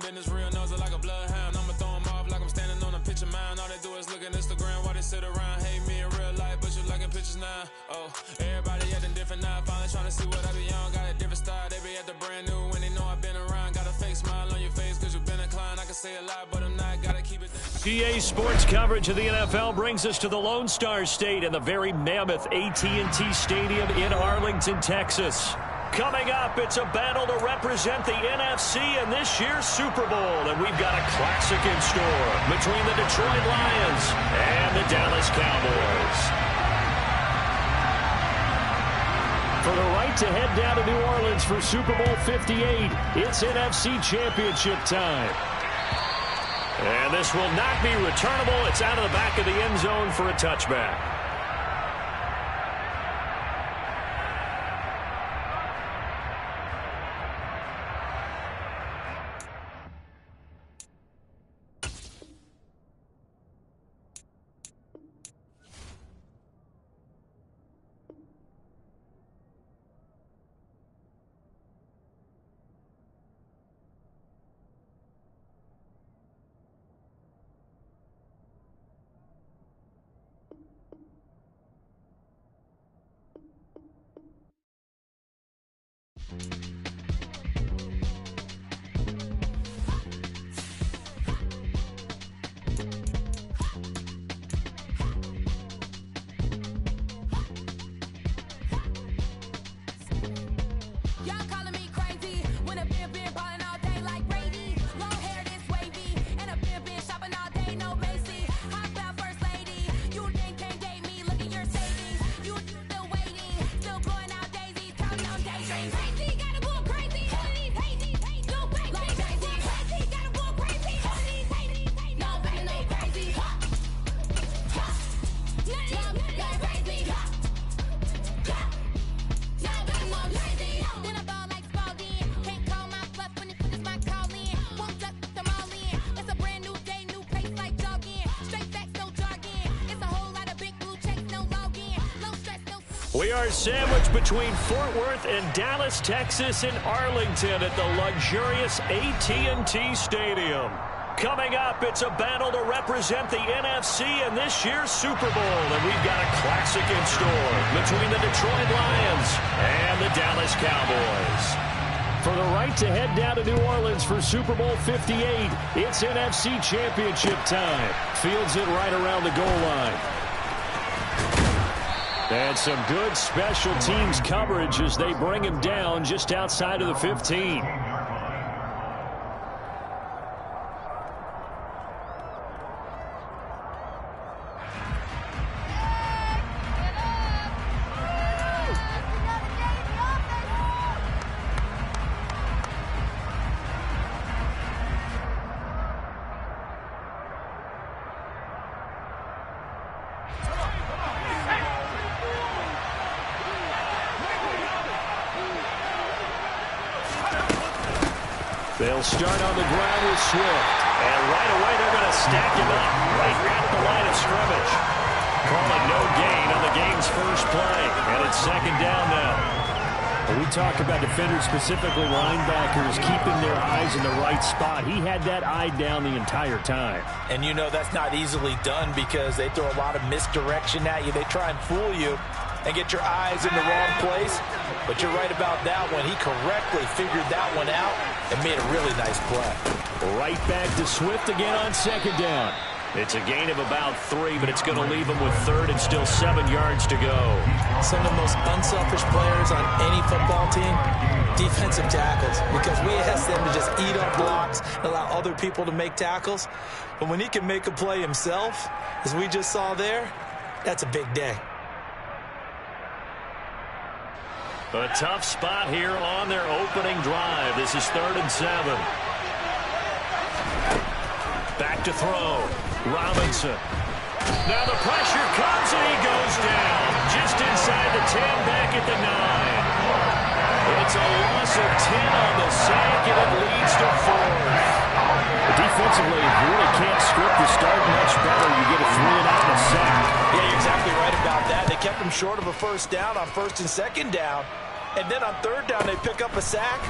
business, real nose like a bloodhound. I'ma throw 'em off like I'm standing on a picture mound. All they do is look at Instagram while they sit around. Hate me in real life, but you liking pictures now. Oh, everybody acting different now. Finally trying to see what I be on. Got a different style, they be at the brand new when they know I've been around. Got a fake smile on your face cause you've been inclined. I can say a lot, but I'm not. Gotta keep it down. EA Sports coverage of the NFL brings us to the Lone Star State and the very mammoth AT&T Stadium in Arlington, Texas. Coming up, it's a battle to represent the NFC in this year's Super Bowl. And we've got a classic in store between the Detroit Lions and the Dallas Cowboys. For the right to head down to New Orleans for Super Bowl 58, it's NFC Championship time. And this will not be returnable. It's out of the back of the end zone for a touchback. We are sandwiched between Fort Worth and Dallas, Texas, in Arlington at the luxurious AT&T Stadium. Coming up, it's a battle to represent the NFC in this year's Super Bowl. And we've got a classic in store between the Detroit Lions and the Dallas Cowboys. For the right to head down to New Orleans for Super Bowl 58, it's NFC Championship time. Fields it right around the goal line. And some good special teams coverage as they bring him down just outside of the 15. They'll start on the ground with Swift. And right away they're going to stack him up right at the line of scrimmage. Call it no gain on the game's first play. And it's second down now. When we talk about defenders, specifically linebackers, keeping their eyes in the right spot, he had that eye down the entire time. And you know that's not easily done because they throw a lot of misdirection at you. They try and fool you and get your eyes in the wrong place. But you're right about that one. He correctly figured that one out and made a really nice play. Right back to Swift again on second down. It's a gain of about 3, but it's going to leave him with third and still 7 yards to go. Some of the most unselfish players on any football team, defensive tackles, because we ask them to just eat up blocks, allow other people to make tackles. But when he can make a play himself, as we just saw there, that's a big day. A tough spot here on their opening drive. This is 3rd and 7. Back to throw. Robinson. Now the pressure comes and he goes down. Just inside the 10, back at the 9. It's a loss of 10 on the sack, and it leads to 4th. Defensively, you really can't script the start much better. You get a 3-and-out and a sack. Yeah, you're exactly right about that. They kept him short of a first down on 1st and 2nd down. and then on third down they pick up a sack.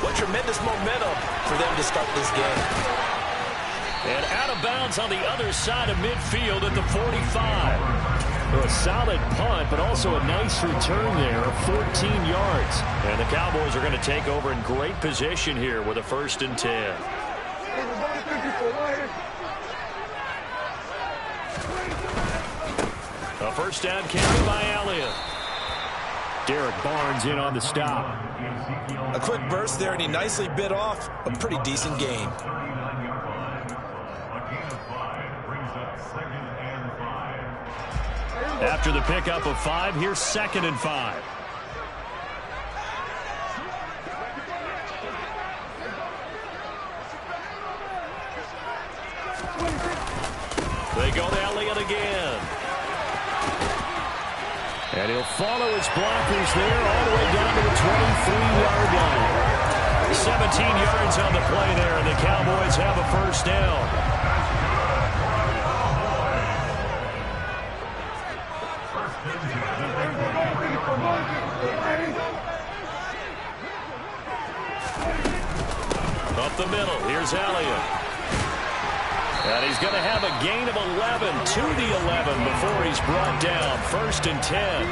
What tremendous momentum for them to start this game. And out of bounds on the other side of midfield at the 45. A solid punt, but also a nice return there of 14 yards. And the Cowboys are going to take over in great position here with a 1st and 10. A first down carry by Elliott. Derek Barnes in on the stop. A quick burst there, and he nicely bit off a pretty decent gain. After the pickup of 5, here's 2nd and 5. They go to Elliott again. And he'll follow his blockers there all the way down to the 23-yard line. 17 yards on the play there, and the Cowboys have a first down. Up the middle, here's Elliott. And he's going to have a gain of 11 to the 11 before he's brought down. 1st and 10.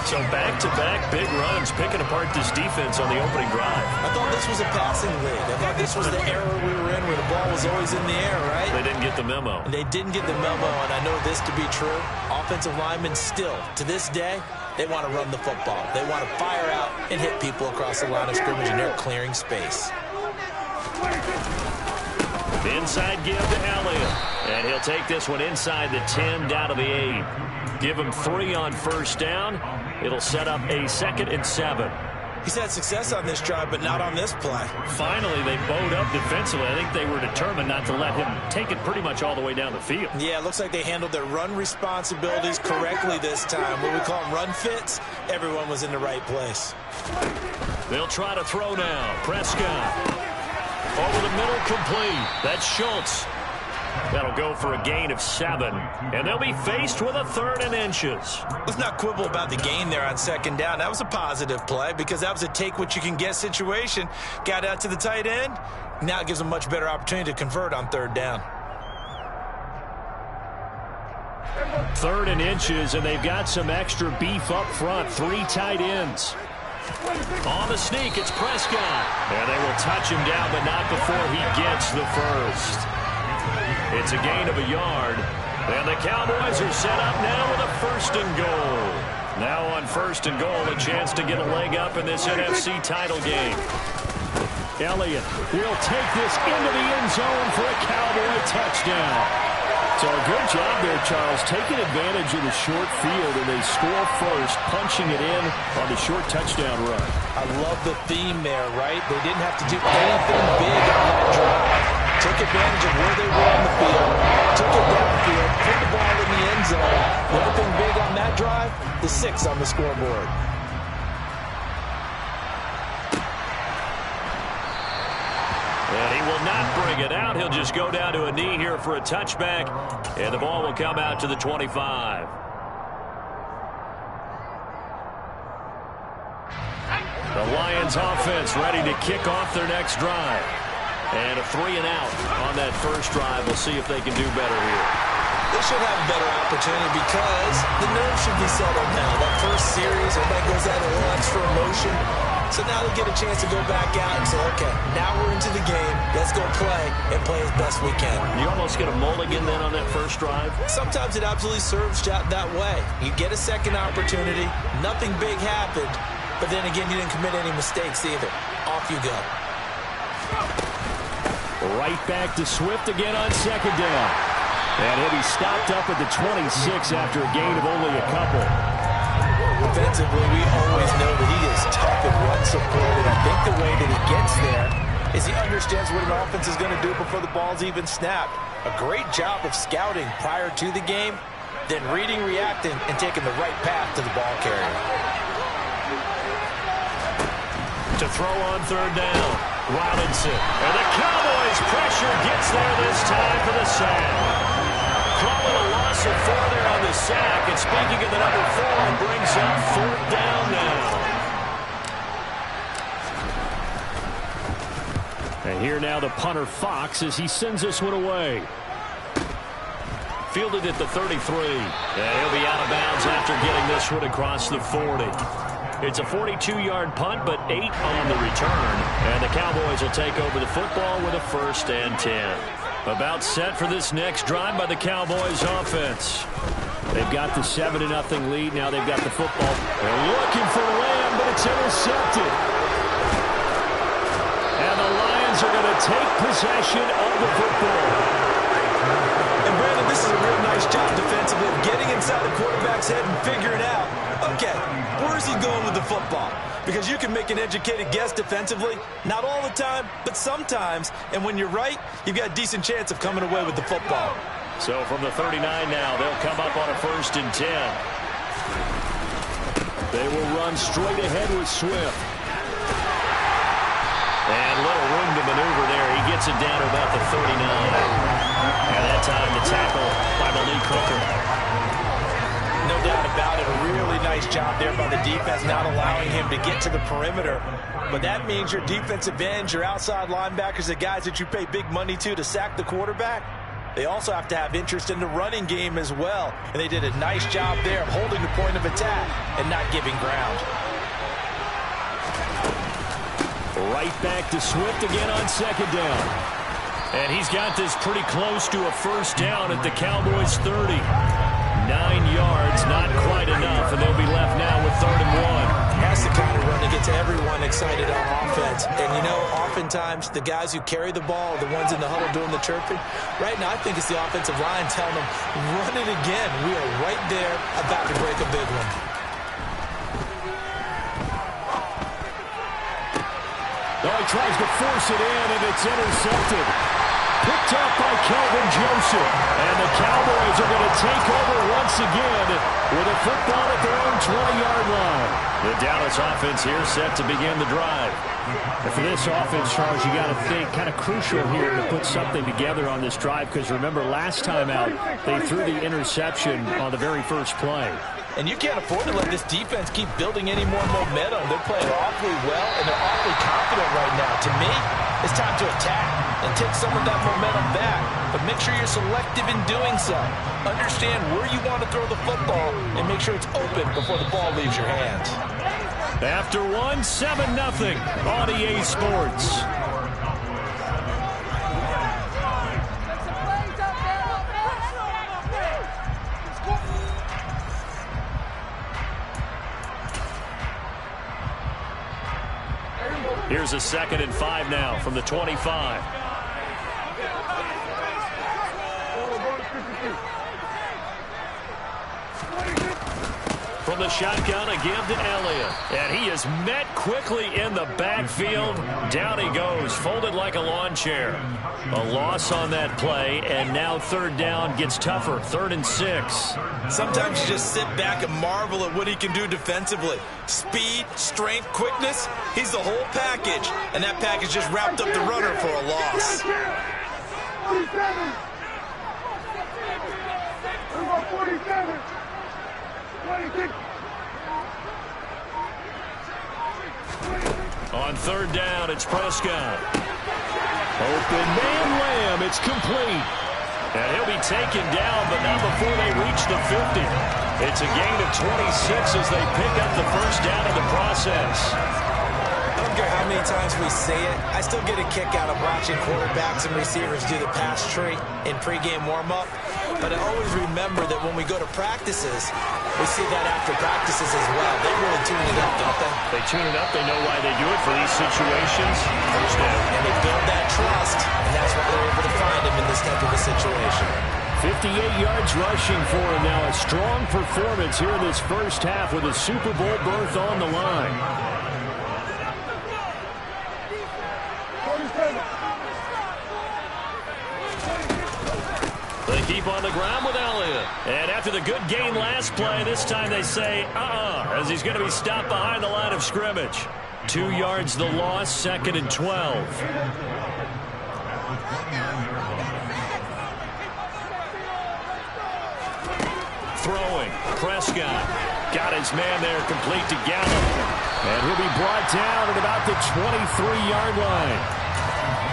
So back-to-back big runs picking apart this defense on the opening drive. I thought this was a passing league. I thought this was the era we were in where the ball was always in the air, right? They didn't get the memo. They didn't get the memo, and I know this to be true. Offensive linemen still, to this day, they want to run the football. They want to fire out and hit people across the line of scrimmage, and they're clearing space. Inside give to Elliott. And he'll take this one inside the 10 down to the 8. Give him 3 on first down. It'll set up a 2nd and 7. He's had success on this drive, but not on this play. Finally, they bowed up defensively. I think they were determined not to let him take it pretty much all the way down the field. Yeah, it looks like they handled their run responsibilities correctly this time. What we call them run fits, everyone was in the right place. They'll try to throw now. Prescott. Over the middle, complete. That's Schultz. That'll go for a gain of 7. And they'll be faced with a 3rd and inches. Let's not quibble about the gain there on 2nd down. That was a positive play because that was a take-what-you-can-get situation. Got out to the tight end. Now it gives them a much better opportunity to convert on 3rd down. 3rd and inches, and they've got some extra beef up front. 3 tight ends. On the sneak, it's Prescott. And they will touch him down, but not before he gets the first. It's a gain of a yard. And the Cowboys are set up now with a 1st and goal. Now on 1st and goal, a chance to get a leg up in this NFC title game. Elliott will take this into the end zone for a Cowboy touchdown. So a good job there, Charles, taking advantage of the short field, and they score first, punching it in on the short touchdown run. I love the theme there, right? They didn't have to do anything big on that drive. Took advantage of where they were on the field, took it downfield, put the ball in the end zone. The other thing big on that drive, the 6 on the scoreboard. And he will not bring it out. He'll just go down to a knee here for a touchback. And the ball will come out to the 25. The Lions offense ready to kick off their next drive. And a 3 and out on that first drive. We'll see if they can do better here. They should have a better opportunity because the nerves should be settled now. That first series, everybody goes out a little extra emotion. So now they'll get a chance to go back out and say, okay, now we're into the game. Let's go play and play as best we can. You almost get a mulligan then on that first drive? Sometimes it absolutely serves that way. You get a second opportunity. Nothing big happened. But then again, you didn't commit any mistakes either. Off you go. Right back to Swift again on 2nd down. And he'll be stopped up at the 26 after a gain of only a couple. Defensively, we always know that he is tough and run supported. I think the way that he gets there is he understands what an offense is going to do before the ball's even snapped. A great job of scouting prior to the game, then reading, reacting, and taking the right path to the ball carrier. To throw on 3rd down, Robinson. And the Cowboys' pressure gets there this time for the sack. Calling a loss of 4 there on the sack. And speaking of the number 4, brings up 4th down now. And here now the punter Fox as he sends this one away. Fielded at the 33. And he'll be out of bounds after getting this one across the 40. It's a 42-yard punt, but 8 on the return. And the Cowboys will take over the football with a 1st and 10. About set for this next drive by the Cowboys offense. They've got the 7-0 lead. Now they've got the football. They're looking for Lamb, but it's intercepted. And the Lions are going to take possession of the football. And Brandon, this is a real nice job defensively of getting inside the quarterback's head and figuring out, okay, where's he going with the football? Because you can make an educated guess defensively, not all the time, but sometimes. And when you're right, you've got a decent chance of coming away with the football. So from the 39 now, they'll come up on a 1st and 10. They will run straight ahead with Swift. And little room to maneuver there. He gets it down to about the 39. And that time the tackle by Malik Hooker. No doubt about it. A really nice job there by the defense, not allowing him to get to the perimeter. But that means your defensive ends, your outside linebackers, the guys that you pay big money to sack the quarterback, they also have to have interest in the running game as well. And they did a nice job there of holding the point of attack and not giving ground. Right back to Swift again on 2nd down. And he's got this pretty close to a 1st down at the Cowboys' 30. 9 yards, not quite enough, and they'll be left now with 3rd and 1. That's the kind of run that gets everyone excited on offense. And, you know, oftentimes the guys who carry the ball are the ones in the huddle doing the chirping. Right now, I think it's the offensive line telling them, run it again. We are right there about to break a big one. Oh, he tries to force it in, and it's intercepted. Picked up by Kelvin Joseph. And the Cowboys are going to take over once again with a football at their own 20-yard line. The Dallas offense here set to begin the drive. And for this offense, Charles, you got to think kind of crucial here to put something together on this drive, because remember last time out they threw the interception on the very first play. And you can't afford to let this defense keep building any more momentum. They're playing awfully well, and they're awfully confident right now. To me, it's time to attack and take some of that momentum back. But make sure you're selective in doing so. Understand where you want to throw the football and make sure it's open before the ball leaves your hands. After 1, 7-0 on EA Sports. Here's a 2nd and 5 now from the 25. From the shotgun, a give to Elliott. And he is met quickly in the backfield. Down he goes, folded like a lawn chair. A loss on that play, and now 3rd down gets tougher. 3rd and 6. Sometimes you just sit back and marvel at what he can do defensively. Speed, strength, quickness, he's the whole package. And that package just wrapped up the runner for a loss. 47. On 3rd down, it's Prescott. Open man Lamb, it's complete. And he'll be taken down, but not before they reach the 50. It's a gain of 26 as they pick up the 1st down in the process. I don't care how many times we say it, I still get a kick out of watching quarterbacks and receivers do the pass tree in pregame warm-up. But I always remember that when we go to practices, we see that after practices as well. They really tune it up, don't they? They tune it up. They know why they do it for these situations. 1st down. And they build that trust, and that's why they're able to find him in this type of a situation. 58 yards rushing for him now. A strong performance here in this 1st half with a Super Bowl berth on the line. They keep on the ground with Elliott. And after the good gain last play, this time they say, as he's going to be stopped behind the line of scrimmage. 2 yards the loss, 2nd and 12. Throwing, Prescott. Got his man there, complete to Gallup. And he'll be brought down at about the 23-yard line.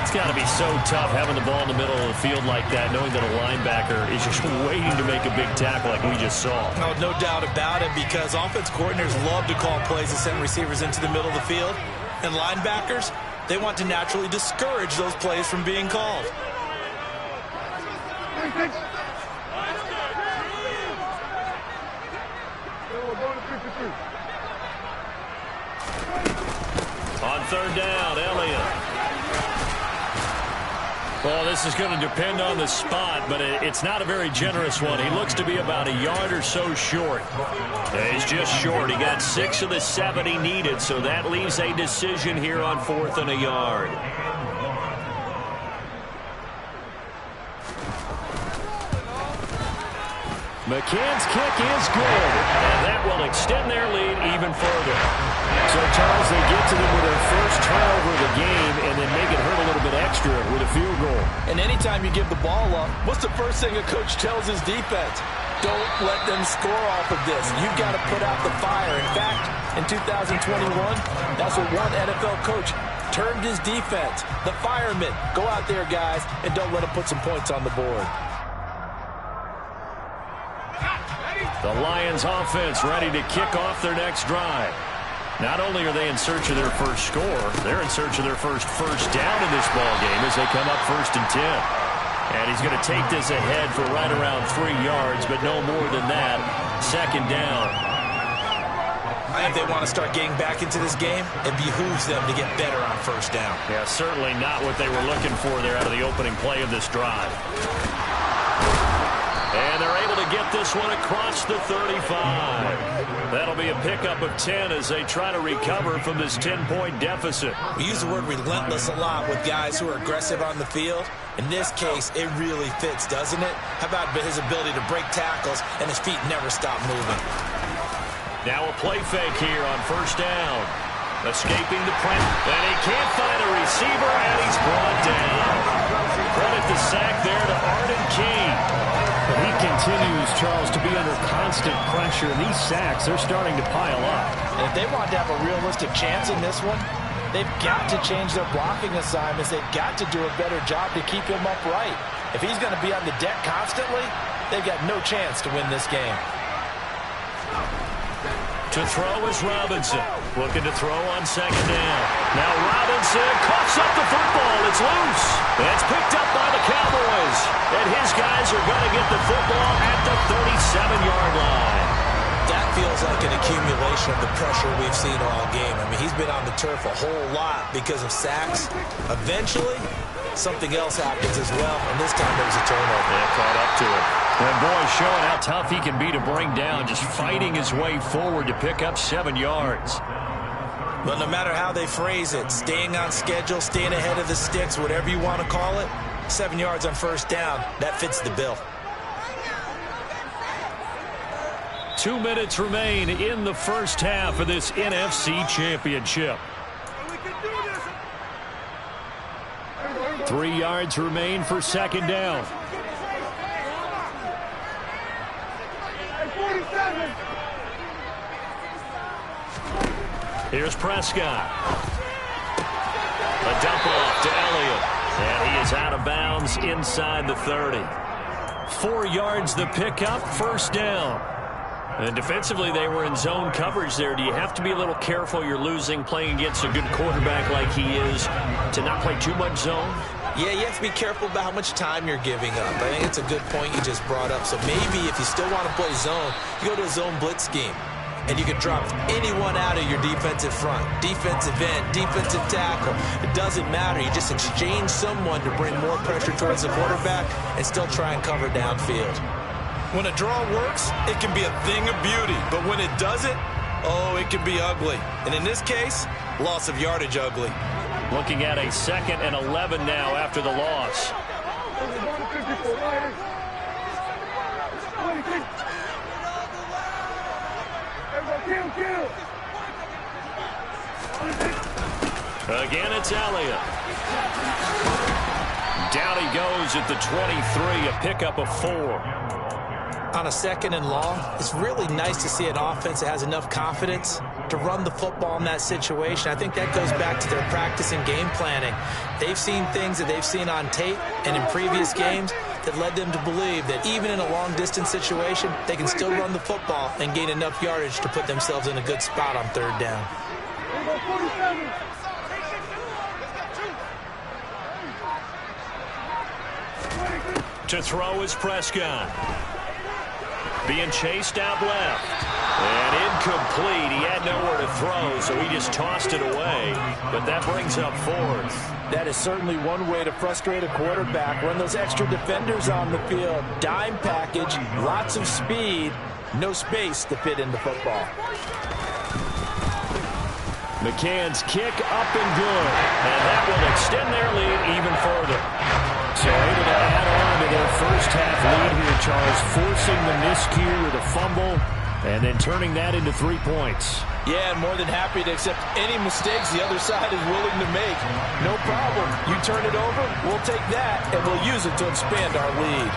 It's got to be so tough having the ball in the middle of the field like that, knowing that a linebacker is just waiting to make a big tackle like we just saw. No doubt about it, because offense coordinators love to call plays and send receivers into the middle of the field. And linebackers, they want to naturally discourage those plays from being called. On third down, Elliott. Well, this is going to depend on the spot, but it's not a very generous one. He looks to be about a yard or so short. He's just short. He got 6 of the 7 he needed, so that leaves a decision here on 4th and a yard. McCann's kick is good, and that will extend their lead even further. So, Charles, they get to them with their first turnover of the game and then make it hurt a little bit extra with a field goal. And anytime you give the ball up, what's the first thing a coach tells his defense? Don't let them score off of this. You've got to put out the fire. In fact, in 2021, that's what one NFL coach termed his defense. The firemen. Go out there, guys, and don't let them put some points on the board. The Lions offense ready to kick off their next drive. Not only are they in search of their first score, they're in search of their first down in this ball game as they come up 1st and 10. And he's going to take this ahead for right around 3 yards, but no more than that. 2nd down. I think they want to start getting back into this game. It behooves them to get better on 1st down. Yeah, certainly not what they were looking for there out of the opening play of this drive. And they're able to get this one across the 35. That'll be a pickup of 10 as they try to recover from this 10-point deficit. We use the word relentless a lot with guys who are aggressive on the field. In this case, it really fits, doesn't it? How about his ability to break tackles and his feet never stop moving? Now a play fake here on 1st down. Escaping the pressure. And he can't find a receiver, and he's brought down. Credit the sack there to Arden Key. But he continues, Charles, to be under constant pressure. And these sacks, they're starting to pile up. And if they want to have a realistic chance in this one, they've got to change their blocking assignments. They've got to do a better job to keep him upright. If he's going to be on the deck constantly, they've got no chance to win this game. To throw is Robinson. Looking to throw on 2nd down. Now Robinson coughs up the football. It's loose. It's picked up by the Cowboys. And his guys are going to get the football at the 37-yard line. That feels like an accumulation of the pressure we've seen all game. I mean, he's been on the turf a whole lot because of sacks. Eventually, something else happens as well, and this time there was a turnover. Yeah, caught up to it. And boy, showing how tough he can be to bring down, just fighting his way forward to pick up 7 yards. But no matter how they phrase it, staying on schedule, staying ahead of the sticks, whatever you want to call it, 7 yards on 1st down, that fits the bill. 2 minutes remain in the first half of this NFC Championship. 3 yards remain for 2nd down. Here's Prescott. A dump off to Elliott. And he is out of bounds inside the 30. 4 yards the pickup, 1st down. And defensively, they were in zone coverage there. Do you have to be a little careful? You're losing, playing against a good quarterback like he is, to not play too much zone? Yeah, you have to be careful about how much time you're giving up. I think it's a good point you just brought up. So maybe if you still want to play zone, you go to a zone blitz scheme. And you can drop anyone out of your defensive front. Defensive end, defensive tackle. It doesn't matter. You just exchange someone to bring more pressure towards the quarterback and still try and cover downfield. When a draw works, it can be a thing of beauty. But when it doesn't, oh, it can be ugly. And in this case, loss of yardage ugly. Looking at a 2nd and 11 now after the loss. Again, it's Elliott. Down he goes at the 23, a pickup of 4. On a 2nd and long, it's really nice to see an offense that has enough confidence to run the football in that situation. I think that goes back to their practice and game planning. They've seen things that they've seen on tape and in previous games that led them to believe that even in a long-distance situation, they can still run the football and gain enough yardage to put themselves in a good spot on third down. To throw is Prescott. Being chased out left. And incomplete. He had nowhere to throw, so he just tossed it away. But that brings up fourth. That is certainly one way to frustrate a quarterback. Run those extra defenders on the field. Dime package, lots of speed, no space to fit in the football. McCann's kick up and good. And that will extend their lead even further. So able to add on to their first half lead here, Charles, forcing the miscue with a fumble and then turning that into 3 points. Yeah, and more than happy to accept any mistakes the other side is willing to make. No problem. You turn it over, we'll take that, and we'll use it to expand our lead.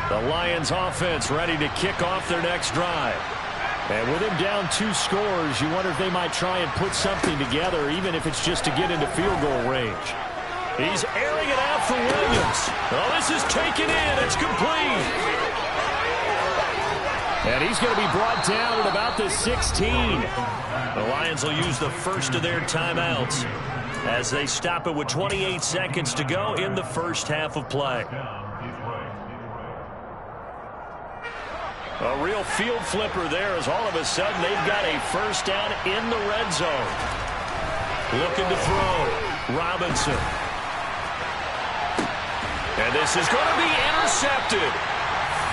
The Lions offense ready to kick off their next drive. And with him down 2 scores, you wonder if they might try and put something together, even if it's just to get into field goal range. He's airing it out for Williams. Oh, this is taken in. It's complete. And he's going to be brought down at about the 16. The Lions will use the first of their timeouts as they stop it with 28 seconds to go in the first half of play. A real field flipper there as all of a sudden they've got a first down in the red zone. Looking to throw. Robinson. And this is going to be intercepted.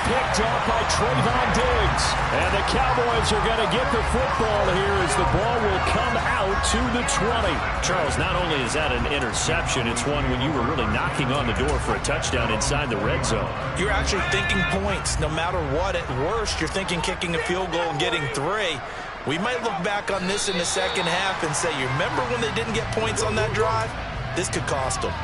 Picked off by Trayvon Diggs. And the Cowboys are going to get the football here as the ball will come out to the 20. Charles, not only is that an interception, it's one when you were really knocking on the door for a touchdown inside the red zone. You're actually thinking points. No matter what, at worst, you're thinking kicking a field goal and getting 3. We might look back on this in the second half and say, you remember when they didn't get points on that drive? This could cost them.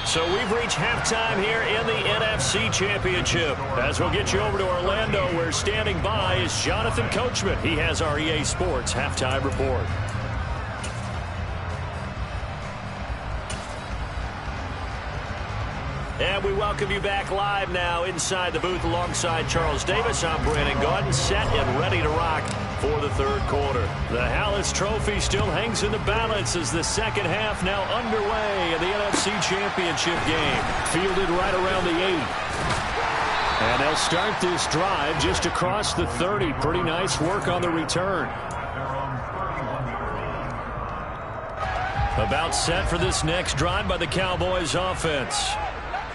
So we've reached halftime here in the NFC Championship. As we'll get you over to Orlando, where standing by is Jonathan Coachman. He has our EA Sports halftime report. And we welcome you back live now inside the booth alongside Charles Davis. I'm Brandon Gaudin, set and ready to rock for the third quarter. The Hallis Trophy still hangs in the balance as the second half now underway in the NFC Championship game. Fielded right around the 8. And they'll start this drive just across the 30. Pretty nice work on the return. About set for this next drive by the Cowboys offense.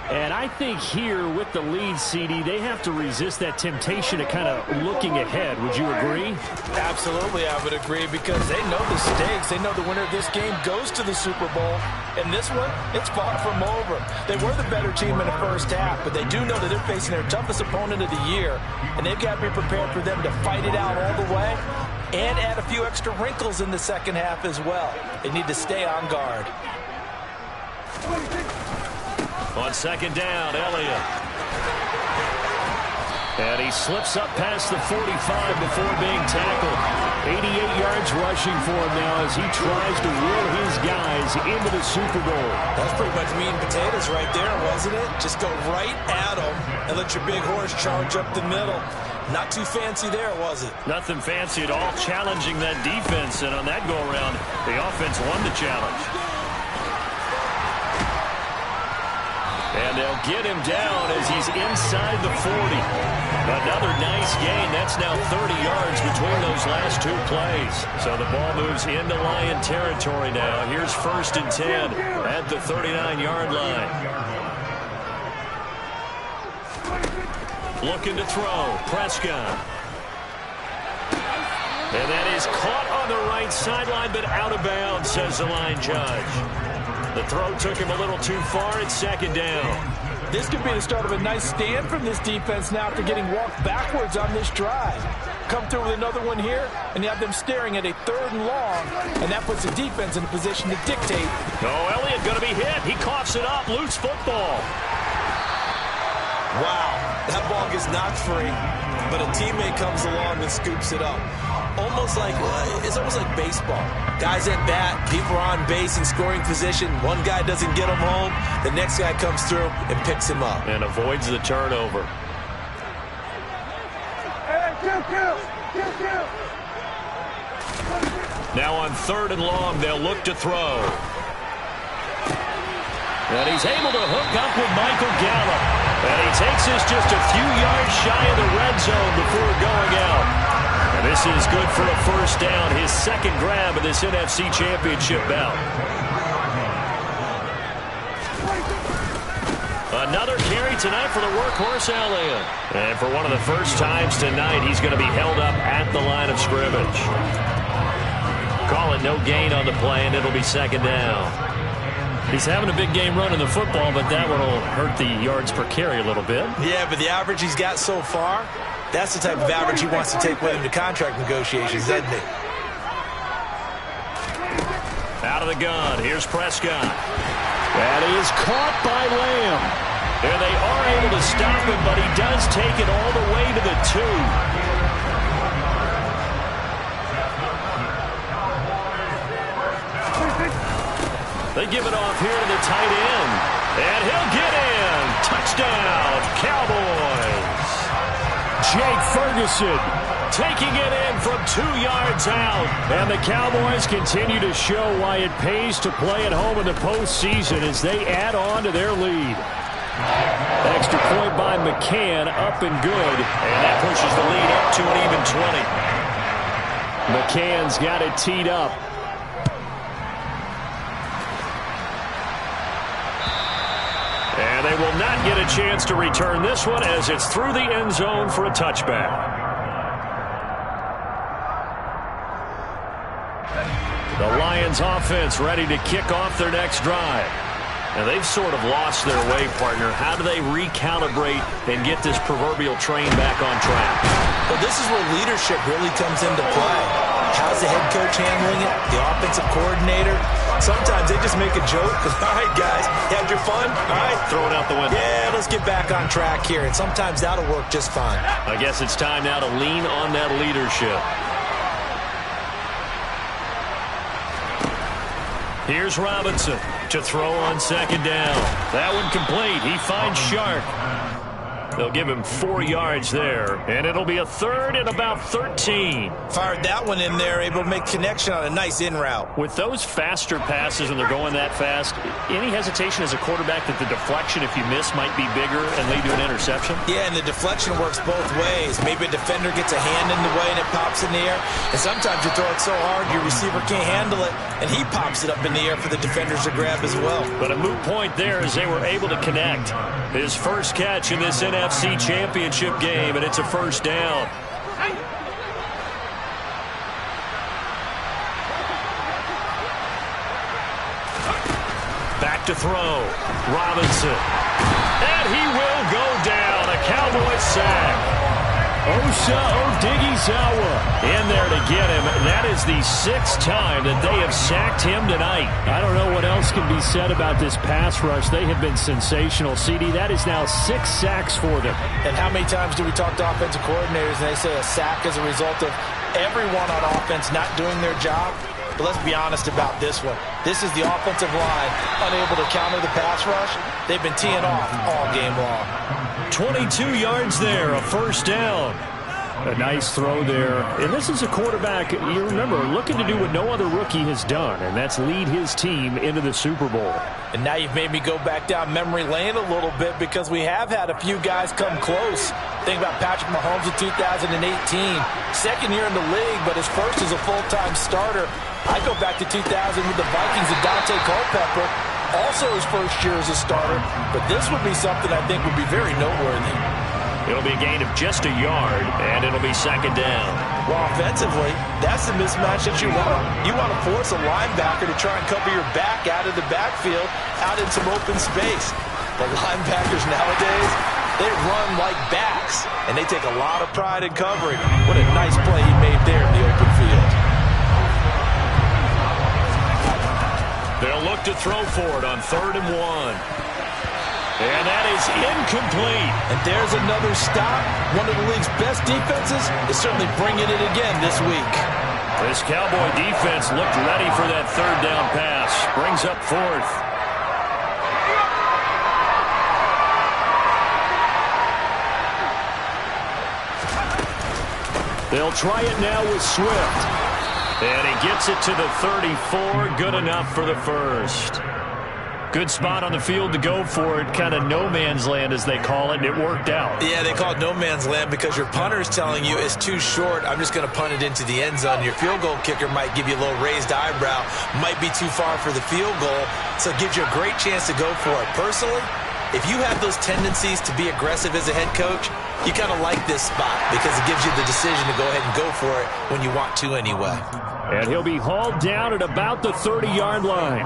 And I think here with the lead, CD, they have to resist that temptation of kind of looking ahead. Would you agree? Absolutely, I would agree, because they know the stakes. They know the winner of this game goes to the Super Bowl. And this one, it's far from over. They were the better team in the first half, but they do know that they're facing their toughest opponent of the year. And they've got to be prepared for them to fight it out all the way and add a few extra wrinkles in the second half as well. They need to stay on guard. On second down, Elliott. And he slips up past the 45 before being tackled. 88 yards rushing for him now as he tries to will his guys into the Super Bowl. That's pretty much meat and potatoes right there, wasn't it? Just go right at them and let your big horse charge up the middle. Not too fancy there, was it? Nothing fancy at all, challenging that defense. And on that go-around, the offense won the challenge. And they'll get him down as he's inside the 40. Another nice gain. That's now 30 yards between those last 2 plays. So the ball moves into Lion territory now. Here's 1st and 10 at the 39-yard line. Looking to throw. Prescott. And that is caught on the right sideline, but out of bounds, says the line judge. The throw took him a little too far. It's second down. This could be the start of a nice stand from this defense now after getting walked backwards on this drive. Come through with another one here, and you have them staring at a 3rd and long, and that puts the defense in a position to dictate. Oh, Elliott going to be hit. He coughs it up. Loose football. Wow, that ball gets knocked free, but a teammate comes along and scoops it up. It's almost like baseball. Guys at bat, people are on base in scoring position. One guy doesn't get him home. The next guy comes through and picks him up. And avoids the turnover. Hey, kill. Now on 3rd and long, they'll look to throw. And he's able to hook up with Michael Gallup. And he takes this just a few yards shy of the red zone before going out. And this is good for a first down, his second grab of this NFC Championship bout. Another carry tonight for the workhorse, Elliott. And for one of the first times tonight, he's going to be held up at the line of scrimmage. Call it no gain on the play, and it'll be second down. He's having a big game running the football, but that one will hurt the yards per carry a little bit. Yeah, but the average he's got so far, that's the type of average he wants to take with him to contract negotiations, doesn't he? Out of the gun, here's Prescott. That is caught by Lamb. And they are able to stop him, but he does take it all the way to the 2. They give it off here to the tight end. And he'll get in. Touchdown, Cowboys. Jake Ferguson taking it in from 2 yards out. And the Cowboys continue to show why it pays to play at home in the postseason as they add on to their lead. Extra point by McCann, up and good. And that pushes the lead up to an even 20. McCann's got it teed up. And they will not get a chance to return this one as it's through the end zone for a touchback. The Lions offense ready to kick off their next drive. And they've sort of lost their way, partner. How do they recalibrate and get this proverbial train back on track? Well, this is where leadership really comes into play. How's the head coach handling it? The offensive coordinator? Sometimes they just make a joke. All right, guys, you had your fun? All right. Throw it out the window. Yeah, let's get back on track here. And sometimes that'll work just fine. I guess it's time now to lean on that leadership. Here's Robinson to throw on second down. That one complete. He finds Shark. They'll give him 4 yards there, and it'll be a 3rd and about 13. Fired that one in there, able to make connection on a nice in route. With those faster passes and they're going that fast, any hesitation as a quarterback that the deflection, if you miss, might be bigger and lead to an interception? Yeah, and the deflection works both ways. Maybe a defender gets a hand in the way and it pops in the air, and sometimes you throw it so hard your receiver can't handle it, and he pops it up in the air for the defenders to grab as well. But a moot point there as they were able to connect. His first catch in this NFC Championship game, and it's a first down. Back to throw. Robinson. And he will go down. A Cowboys sack. Osa Odighizuwa in there to get him. That is the 6th time that they have sacked him tonight. I don't know what else can be said about this pass rush. They have been sensational, CD. That is now 6 sacks for them. And how many times do we talk to offensive coordinators and they say a sack is a result of everyone on offense not doing their job? But let's be honest about this one. This is the offensive line unable to counter the pass rush. They've been teeing off all game long. 22 yards there, a first down. A nice throw there. And this is a quarterback, you remember, looking to do what no other rookie has done, and that's lead his team into the Super Bowl. And now you've made me go back down memory lane a little bit because we have had a few guys come close. Think about Patrick Mahomes in 2018. Second year in the league, but his first as a full-time starter. I go back to 2000 with the Vikings and Dante Culpepper. Also his first year as a starter, but this would be something I think would be very noteworthy. It'll be a gain of just a yard, and it'll be second down. Well, offensively, that's the mismatch that you want. You want to force a linebacker to try and cover your back out of the backfield, out in some open space. The linebackers nowadays, they run like backs, and they take a lot of pride in covering. What a nice play he made there in the open field. They'll look to throw for it on 3rd and 1. And that is incomplete. And there's another stop. One of the league's best defenses is certainly bringing it again this week. This Cowboy defense looked ready for that 3rd down pass. Brings up 4th. They'll try it now with Swift. And he gets it to the 34. Good enough for the first. Good spot on the field to go for it. Kind of no man's land, as they call it, and it worked out. Yeah, they call it no man's land because your punter is telling you it's too short. I'm just going to punt it into the end zone. Your field goal kicker might give you a little raised eyebrow. Might be too far for the field goal, so it gives you a great chance to go for it. Personally, if you have those tendencies to be aggressive as a head coach, you kind of like this spot because it gives you the decision to go ahead and go for it when you want to anyway. And he'll be hauled down at about the 30-yard line.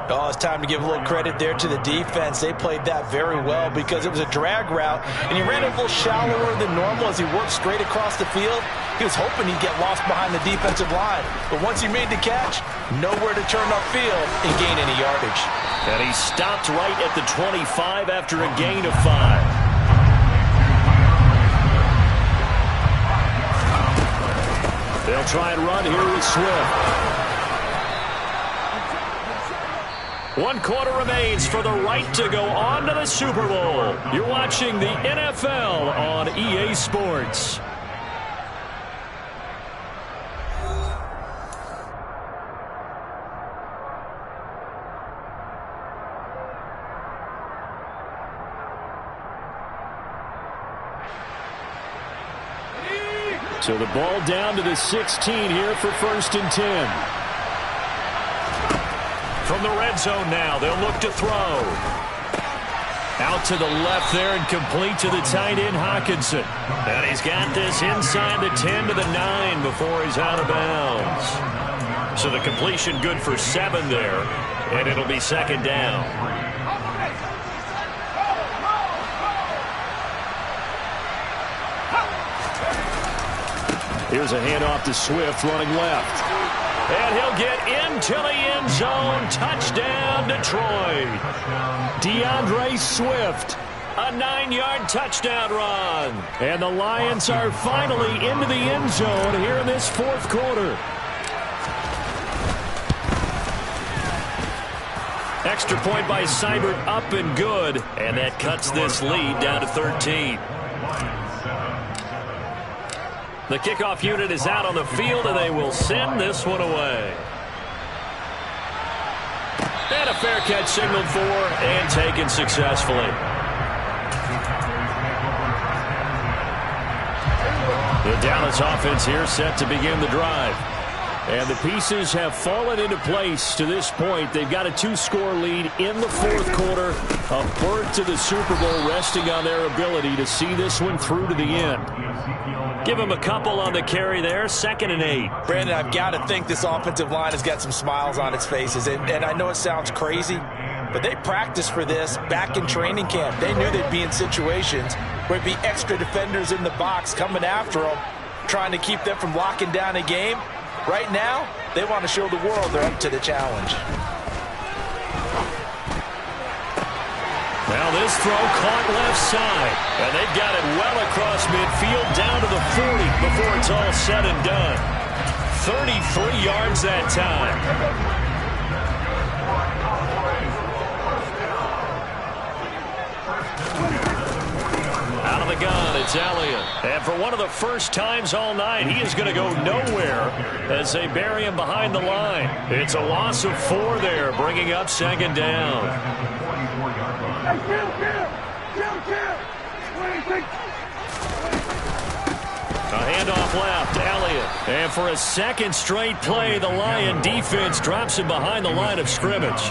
Oh, it's time to give a little credit there to the defense. They played that very well because it was a drag route, and he ran a little shallower than normal as he worked straight across the field. He was hoping he'd get lost behind the defensive line, but once he made the catch, nowhere to turn upfield and gain any yardage. And he stopped right at the 25 after a gain of 5. They'll try and run here with Swift. 1 quarter remains for the right to go on to the Super Bowl. You're watching the NFL on EA Sports. So the ball down to the 16 here for 1st and 10. From the red zone now, they'll look to throw. Out to the left there and complete to the tight end, Hockenson. And he's got this inside the 10 to the 9 before he's out of bounds. So the completion good for 7 there, and it'll be second down. Here's a handoff to Swift running left. And he'll get into the end zone. Touchdown, Detroit. DeAndre Swift, a 9-yard touchdown run. And the Lions are finally into the end zone here in this 4th quarter. Extra point by Seibert up and good. And that cuts this lead down to 13. The kickoff unit is out on the field, and they will send this one away. And a fair catch signaled for and taken successfully. The Dallas offense here set to begin the drive. And the pieces have fallen into place to this point. They've got a 2-score lead in the 4th quarter. A berth to the Super Bowl resting on their ability to see this one through to the end. Give him a couple on the carry there. 2nd and 8. Brandon, I've got to think this offensive line has got some smiles on its faces. And I know it sounds crazy, but they practiced for this back in training camp. They knew they'd be in situations where there'd be extra defenders in the box coming after them, trying to keep them from locking down a game. Right now, they want to show the world they're up to the challenge. Now this throw caught left side, and they've got it well across midfield down to the 40 before it's all said and done. 33 yards that time. Out of the gun, it's Elliott. And for one of the first times all night, he is going to go nowhere as they bury him behind the line. It's a loss of 4 there, bringing up 2nd down. A handoff left, Elliott. And for a second straight play, the Lion defense drops him behind the line of scrimmage.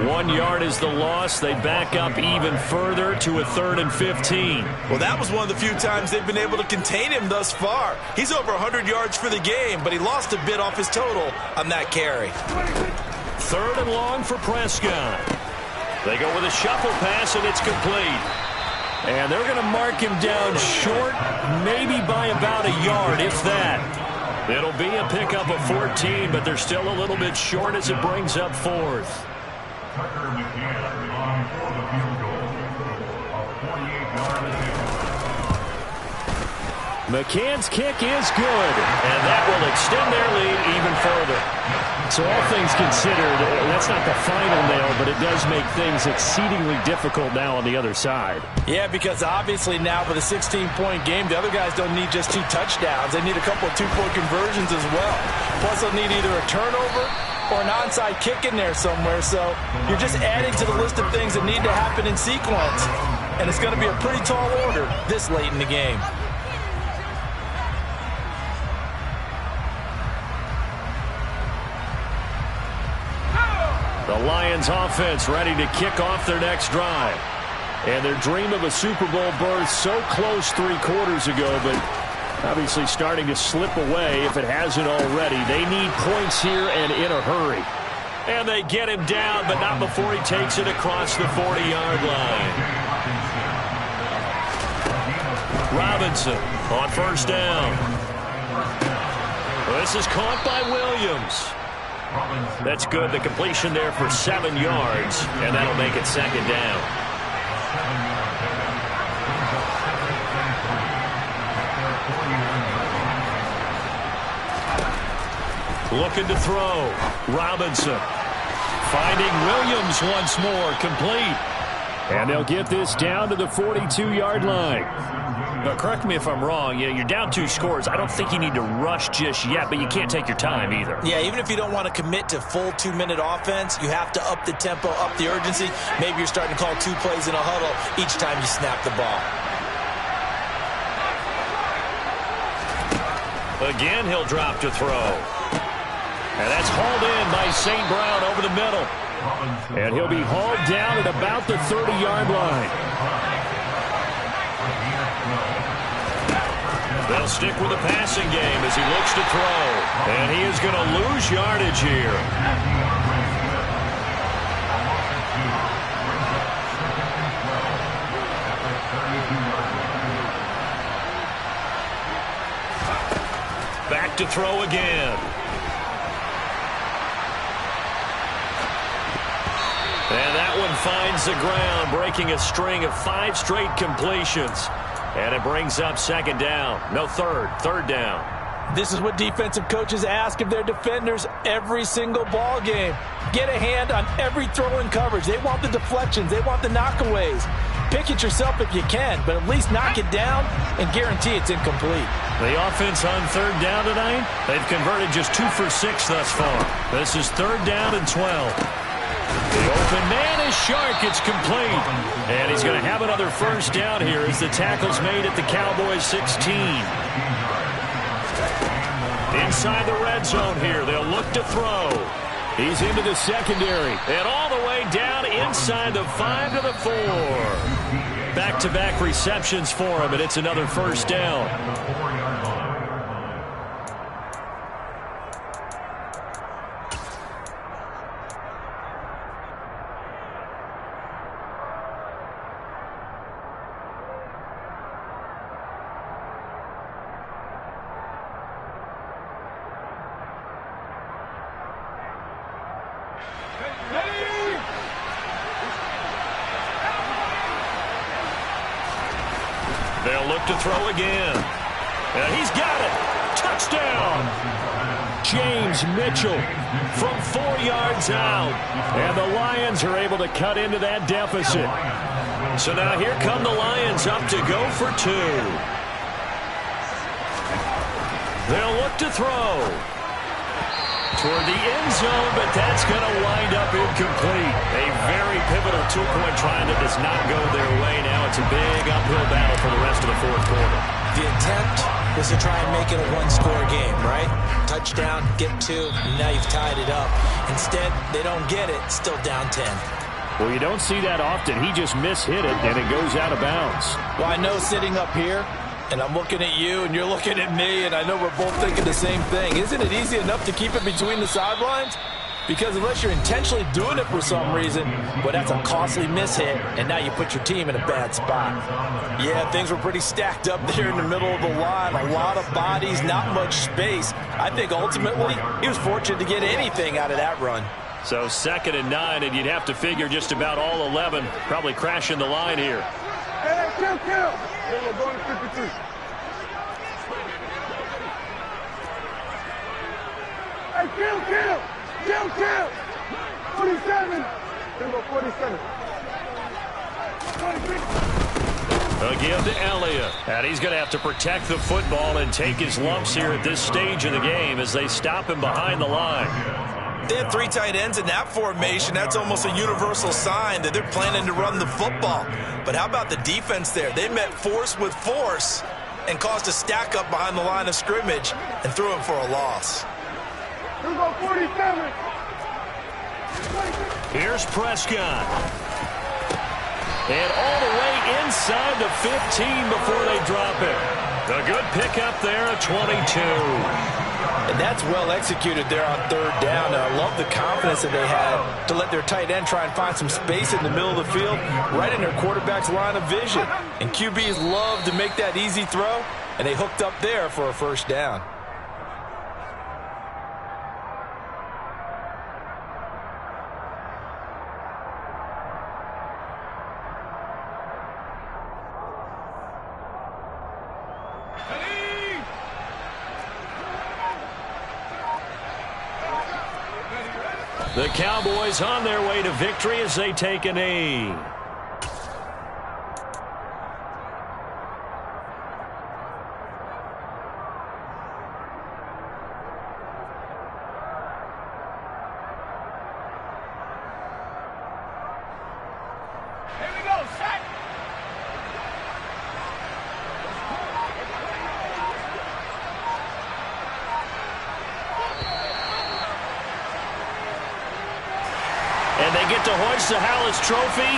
1 yard is the loss. They back up even further to a 3rd and 15. Well, that was one of the few times they've been able to contain him thus far. He's over 100 yards for the game, but he lost a bit off his total on that carry. 3rd and long for Prescott. They go with a shuffle pass, and it's complete. And they're going to mark him down short, maybe by about a yard, if that. It'll be a pickup of 14, but they're still a little bit short as it brings up 4th. McCann's kick is good, and that will extend their lead even further. So all things considered, that's not the final nail, but it does make things exceedingly difficult now on the other side. Yeah, because obviously now with a 16-point game, the other guys don't need just 2 touchdowns. They need a couple of 2-point conversions as well. Plus, they'll need either a turnover or an onside kick in there somewhere. So you're just adding to the list of things that need to happen in sequence. And it's going to be a pretty tall order this late in the game. The Lions offense ready to kick off their next drive. And their dream of a Super Bowl berth so close 3 quarters ago, but obviously starting to slip away if it hasn't already. They need points here and in a hurry. And they get him down, but not before he takes it across the 40-yard line. Robinson on 1st down. This is caught by Williams. That's good. The completion there for 7 yards, and that'll make it 2nd down. Looking to throw. Robinson finding Williams once more, complete. And they'll get this down to the 42-yard line. Now, correct me if I'm wrong. Yeah, you're down 2 scores. I don't think you need to rush just yet, but you can't take your time either. Yeah, even if you don't want to commit to full 2-minute offense, you have to up the tempo, up the urgency. Maybe you're starting to call 2 plays in a huddle each time you snap the ball. Again, he'll drop to throw. And that's hauled in by St. Brown over the middle. And he'll be hauled down at about the 30-yard line. They'll stick with the passing game as he looks to throw. And he is going to lose yardage here. Back to throw again. And that one finds the ground, breaking a string of 5 straight completions. And it brings up 2nd down. No, 3rd down. This is what defensive coaches ask of their defenders every single ball game. Get a hand on every throw in coverage. They want the deflections. They want the knockaways. Pick it yourself if you can, but at least knock it down and guarantee it's incomplete. The offense on 3rd down tonight, they've converted just 2 for 6 thus far. This is 3rd down and 12. The open man is Shark. It's complete. And he's going to have another 1st down here as the tackle's made at the Cowboys 16. Inside the red zone here. They'll look to throw. He's into the secondary. And all the way down inside the 5 to the 4. Back-to-back receptions for him, and it's another 1st down. They'll look to throw again. And he's got it. Touchdown. James Mitchell from 4 yards out. And the Lions are able to cut into that deficit. So now here come the Lions up to go for 2. They'll look to throw toward the end zone, but that's going to wind up incomplete. A very pivotal 2-point try that does not go their way. Now it's a big uphill battle for the rest of the 4th quarter. The attempt was to try and make it a one-score game, right? Touchdown, get two, and now you've tied it up. Instead, they don't get it, still down 10. Well, you don't see that often. He just mishit it, and it goes out of bounds. Well, I know sitting up here, and I'm looking at you, and you're looking at me, and I know we're both thinking the same thing. Isn't it easy enough to keep it between the sidelines? Because unless you're intentionally doing it for some reason, well, that's a costly mishit, and now you put your team in a bad spot. Yeah, things were pretty stacked up there in the middle of the line. A lot of bodies, not much space. I think ultimately he was fortunate to get anything out of that run. So 2nd and 9, and you'd have to figure just about all 11 probably crashing the line here. Hey, kill. We're going to 52. Hey, kill. 47. We're going 47. 23. Again to Elliott. And he's going to have to protect the football and take his lumps here at this stage of the game as they stop him behind the line. They had 3 tight ends in that formation. That's almost a universal sign that they're planning to run the football. But how about the defense there? They met force with force and caused a stack up behind the line of scrimmage and threw it for a loss. We're going 47. Here's Prescott. And all the way inside the 15 before they drop it. A good pickup there at 22. And that's well executed there on 3rd down. And I love the confidence that they had to let their tight end try and find some space in the middle of the field, right in their quarterback's line of vision. And QBs love to make that easy throw, and they hooked up there for a 1st down. The Cowboys on their way to victory as they take a knee. And they get to hoist the Hallis Trophy.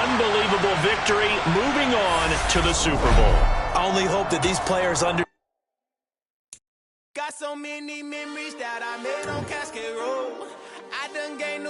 Unbelievable victory. Moving on to the Super Bowl. I only hope that these players Got so many memories that I made on Cascade Road. I done gained